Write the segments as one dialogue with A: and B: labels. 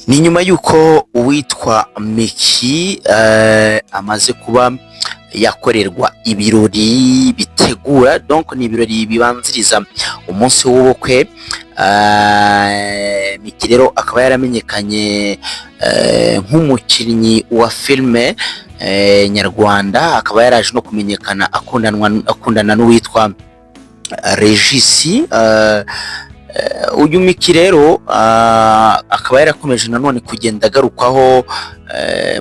A: Ni nyuma y'uko uwitwa Meki amaze kuba yakorerwa ibirori bitegura, donc ni ibirori bibanziriza umunsi w'ubukwe. Meki rero akaba yaramenyekanye nk'umukinnyi wa filime nyarwanda, akaba yaraje no kumenyekana akundana n'uwitwa Regisi. Uyu Meki rero akaba yarakomeje nanone kugenda agarukwaho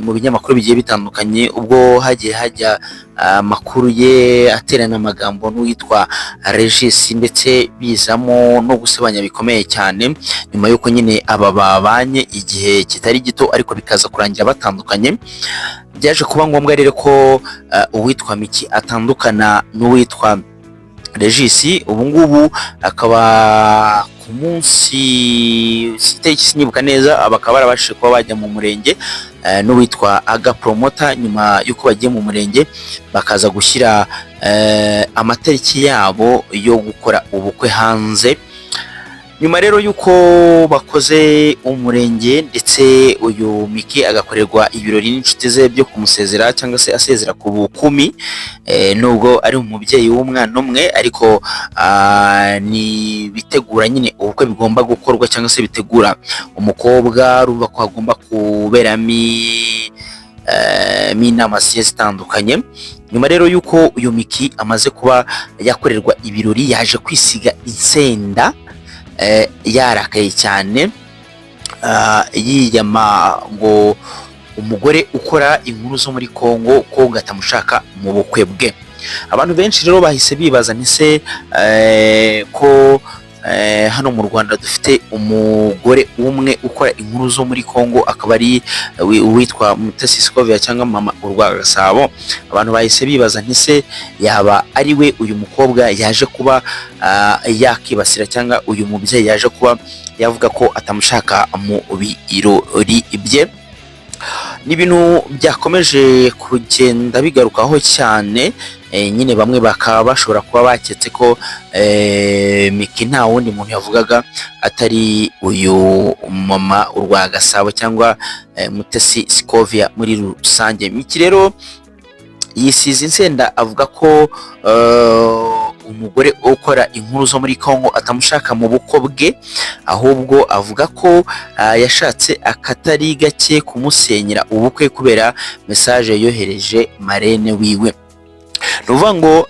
A: mu binyamakuru bigiye bitandukanye, ubwo hagiye hajya amakuru ye aterana amagambo n'uwitwa Regis, ndetse bizamo no gusebanya bikomeye cyane, nyuma y'uko nyine aba babanye igihe kitari gito ariko bikaza kurangira batandukanye. Byaje kuba ngombwa rero ko uwitwa Meki atandukana n'uwitwa Regis. Ubu ngubu akaba ku munsi sinibuka neza, bakaba barabashije kuba bajya mu murenge n'uwitwa Aga Promota. Nyuma y'uko bagiye mu murenge bakaza gushyira amatariki yabo yo gukora ubukwe hanze. Nyuma rero y'uko bakoze umurenge ndetse uyu Meki agakorerwa ibirori n'inshuti ze byo kumusezera cyangwa se asezera ku bukumi, nubwo ari umubyeyi w'umwana umwe, ariko ni bitegura nyine ubukwe bigomba gukorwa cyangwa se bitegura umukobwa, rumva ko hagomba kuberamo inama zigiye zitandukanye. Nyuma rero y'uko uyu Meki amaze kuba yakorerwa ibirori, yaje kwisiga insenda yarakaye cyane, yiyama ngo umugore ukora inkuru zo muri Kongo ko atamushaka mu bukwe bwe. Abantu benshi rero bahise bibaza ntise ko hano mu Rwanda dufite umugore umwe ukora inkuru zo muri Kongo, akaba ari uwitwa Mutesi Scovia cyangwa Mama Urwagasabo. Abantu bahise bibaza ntise yaba ari we uyu mukobwa yaje kuba yakibasira, cyangwa uyu mubyeyi yaje kuba yavuga ko atamushaka mu birori bye. Ni ibintu byakomeje kugenda bigarukaho cyane, nyine bamwe bakaba bashobora kuba baketse ko Meki nta wundi muntu yavugaga atari uyu Mama Urwagasabo cyangwa Mutesi Scovia muri rusange. Meki rero yisize insenda avuga ko umugore ukora inkuru zo muri Kongo atamushaka mu bukwe bwe, ahubwo avuga ko yashatse akatari gake kumusenyera ubukwe kubera message yohereje marene wiwe. Nuvuga ngo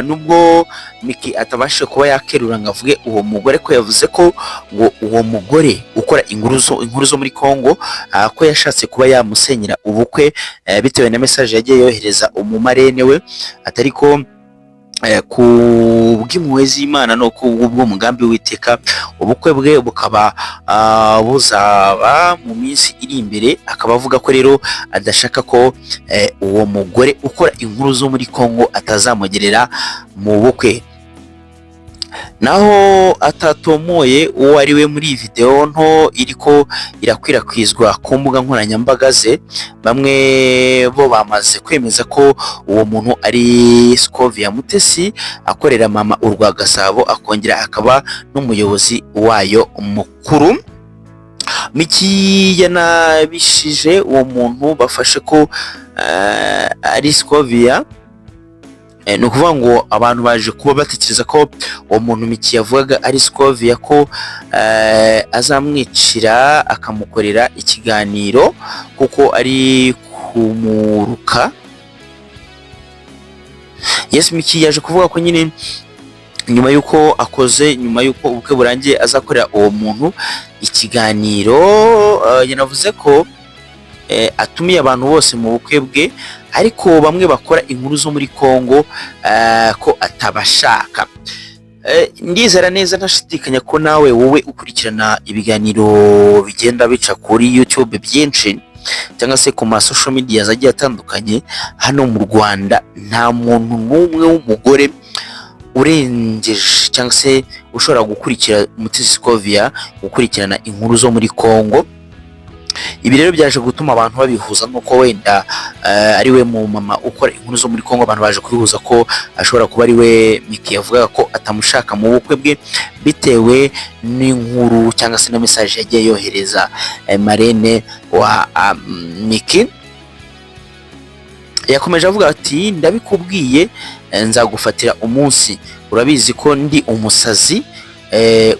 A: nubwo Meki atabashije kuba yakerura ngo avuge uwo mugore ko yavuze ko ngo uwo mugore ukora inkuru zo muri Kongo ko yashatse kuba yamusenyera ubukwe bitewe na message yagiye yohereza umumarene we, atari ko ku bw'impuhwe z'Imana no ku bw'umugambi w'Uwiteka ubukwe bwe bukaba buzaba mu minsi iri imbere. Akaba avuga ko rero adashaka ko uwo mugore ukora inkuru zo muri Kongo atazamugerera mu bukwe. Naho atatomoye uwo ari we muri video nto iriko irakwirakwizwa ku mbuga nkoranyambaga ze, bamwe bo bamaze kwemeza ko uwo muntu ari Scovia Mutesi akorera Mama Urwagasabo, akongera akaba n'umuyobozi wayo mukuru. Meki yanabishije uwo muntu bafashe ko ari Scovia. Ni ukuvuga ngo abantu baje kuba batekereza ko uwo muntu Meki yavugaga ari Scovia, ko azamwicira akamukorera ikiganiro kuko ari kumuruka. Yes, Meki yaje kuvuga ko nyine nyuma y'uko ubukwe burangiye azakorera uwo muntu ikiganiro. Yanavuze ko atumiye abantu bose mu bukwe bwe, ariko bamwe bakora inkuru zo muri Kongo ko atabashaka. Ndizera neza ntashidikanya ko nawe wowe ukurikirana ibiganiro bigenda bica kuri YouTube byinshi cyangwa se ku ma social media agiye atandukanye hano mu Rwanda, nta muntu n'umwe w'umugore urengeje cyangwa se ushobora gukurikira Mutesi Scovia gukurikirana inkuru zo muri Kongo. Ibi rero byaje gutuma abantu babihuza nuko wenda ari we mu mama ukora inkuru zo muri Kongo. Abantu baje kubihuza ko ashobora kuba ari we Miki yavugaga ko atamushaka mu bukwe bwe bitewe n'inkuru cyangwa se na message yagiye yohereza marene wa Miki. Yakomeje avuga ati ndabikubwiye nzagufatira umunsi, urabizi ko ndi umusazi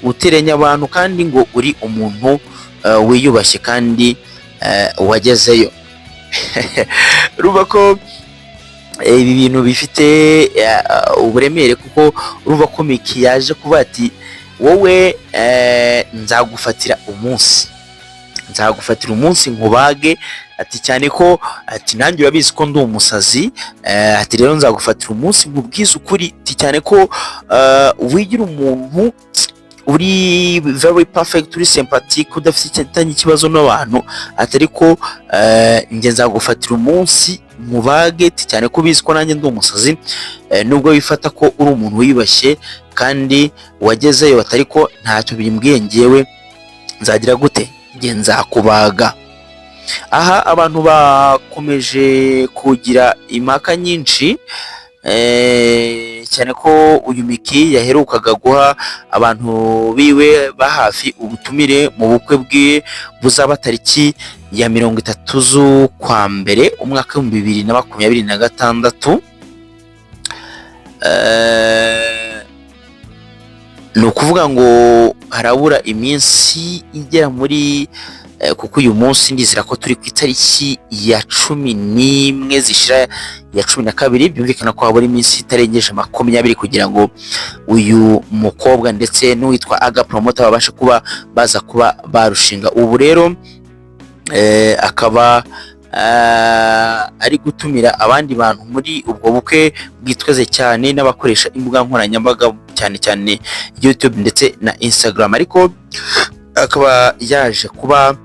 A: uterenya abantu kandi ngo uri umuntu wiyubashye kandi wagezeyo. Urumva ko ibi bintu bifite uburemere, kuko urumva ko Miki yaje kuba ati wowe nzagufatira umunsi nkubage, ati cyane ko ati nanjye urabizi ko ndi umusazi, ati rero nzagufatira umunsi nkubwize ukuri, ati cyane ko wigira umuntu uri very perfect, uri sympathetic, udafite ikibazo n'abantu, atari ko njye nzagufatira umunsi mubage, cyane ko ubizi ko nanjye ndi umusazi, nubwo wifata ko uri umuntu wiyubashye kandi wagezeyo, atari ko ntacyo bimbwiye njyewe nzagira gute, njye nzakubaga. Aha abantu bakomeje kugira impaka nyinshi, cyane ko uyu Miki yaherukaga guha abantu biwe ba hafi ubutumire mu bukwe bwe buzaba tariki ya 30 z'ukwa mbere umwaka wa 2026. Ni ukuvuga ngo harabura iminsi igera muri kuko uyu munsi ndizira ko turi ku itariki ya 11 zishira ya 12, byumvikana ko habura iminsi itarengeje 20 kugira ngo uyu mukobwa ndetse n'uwitwa Aga Promoter babashe kuba baza kuba barushinga. Ubu rero akaba ari gutumira abandi bantu muri ubwo bukwe bwitweze cyane n'abakoresha imbuga nkoranyambaga cyane cyane YouTube ndetse na Instagram, ariko akaba yaje kuba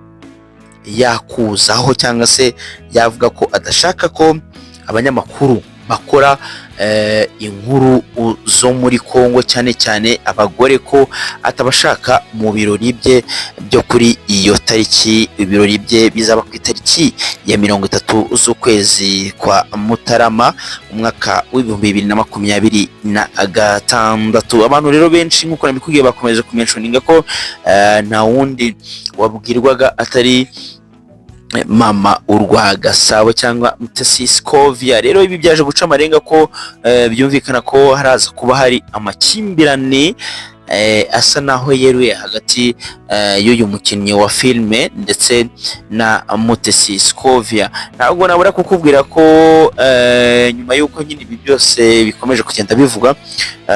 A: yakuzaho cyangwa se yavuga ko adashaka ko abanyamakuru bakora inkuru zo muri Kongo, cyane cyane abagore, ko atabashaka mu birori bye byo kuri iyo tariki. Ibirori bye bizaba ku itariki ya 30 z'ukwezi kwa Mutarama umwaka wa 2026. Abantu rero benshi nk'uko nabikubwiye bakomeje kumentioninga ko nta wundi wabwirwaga atari mama urwa Gasabo cyangwa Mutesi Scovia. Rero ibi byaje guca amarenga ko byumvikana ko haraza kuba hari amakimbirane asa naho yeruye hagati y'uyu mukinnyi wa filme ndetse na Mutesi Scovia. Ntabwo nabura kukubwira ko nyuma y'uko nyine ibi byose bikomeje kugenda bivuga,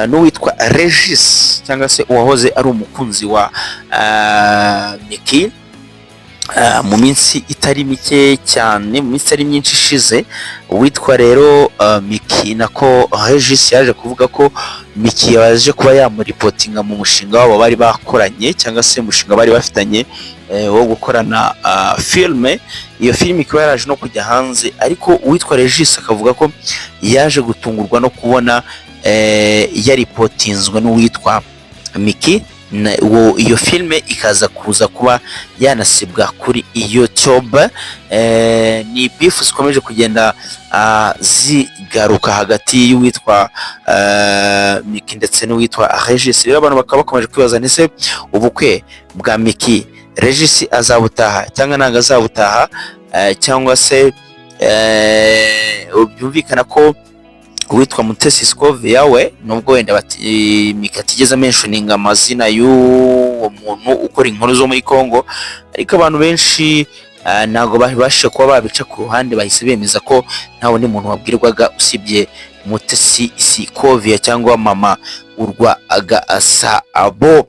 A: n'uwitwa Regis cyangwa se uwahoze ari umukunzi wa Miki mu minsi itari mike cyane, mu minsi itari myinshi ishize, witwa rero Miki nako Regis yaje kuvuga ko Miki yaje kuba yamuripotinga mu mushinga wabo bari bakoranye cyangwa se umushinga bari bafitanye wo gukorana filme. Iyo filme ikaba yaraje no kujya hanze, ariko uwitwa Regis akavuga ko yaje gutungurwa no kubona yaripotinzwe n'uwitwa Miki. Iyo filme ikaza kuza kuba yanasibwa kuri YouTube. Ni beef zikomeje kugenda zigaruka hagati y'uwitwa Miki ndetse n'uwitwa Regis. Rero abantu bakaba bakomeje kwibaza nese ubukwe bwa Miki Regis azabutaha cyangwa ntago azabutaha, cyangwa se byumvikana ko uwitwa Mutesi Scovia we nubwo wenda Miki atigeze mentioning amazina y'uwo muntu ukora inkuru zo muri Kongo, ariko abantu benshi ntago babashe kuba babica ku ruhande, bahise bemeza ko nta wundi muntu wabwirwaga usibye Mutesi Scovia cyangwa mama urwa Gasabo.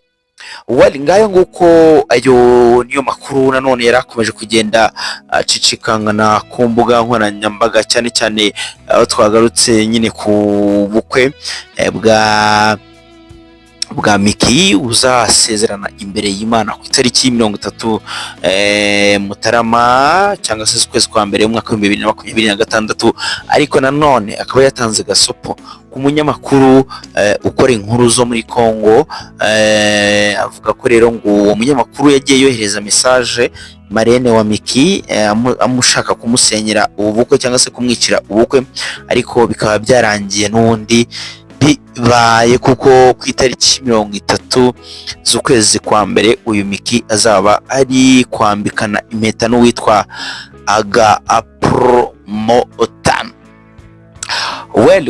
A: Wali ngayo nguko ayo niyo makuru nanone yarakomeje kugenda acicikangana ku mbuga nkoranyambaga, cyane cyane aho twagarutse nyine ku bukwe bwa bwa Miki uzasezerana imbere y'Imana ku itariki 30 Mutarama cyangwa se ukwezi kwa mbere y'umwaka wa 2026, ariko nanone akaba yatanze gasopo ku munyamakuru ukora inkuru zo muri Kongo. Avuga ko rero ngo uwo munyamakuru yagiye yohereza message marene wa Miki amushaka kumusenyera ubukwe cyangwa se kumwicira ubukwe, ariko bikaba byarangiye n'undi bibaye kuko ku itariki 30 z'ukwezi kwa mbere uyu Miki azaba ari kwambikana impeta n'uwitwa Aga Promotan.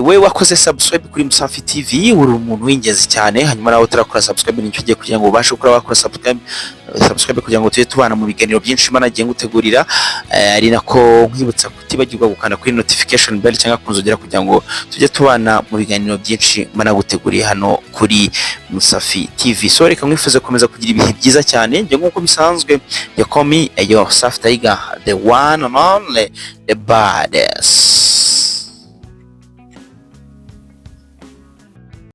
A: We wakoze subscribe kuri Musafi TV, uri umuntu w'ingenzi cyane. Hanyuma nawe utarakora subscribe nicyo ugiye kugira ngo ubashe gukora wakora subscribe kugira ngo tujye tubana mu biganiro byinshi Imana agiye gutegurira. Ari nako nkwibutsa kutibagirwa gukanda kuri notification bell cyangwa kunzogera kugira ngo tujye tubana mu biganiro byinshi Imana guteguriye hano kuri Musafi TV. So reka mwifuze komeza kugira ibihe byiza cyane, nje nkuko bisanzwe yakomi yo Safi Tiger, the one and only, the baddest.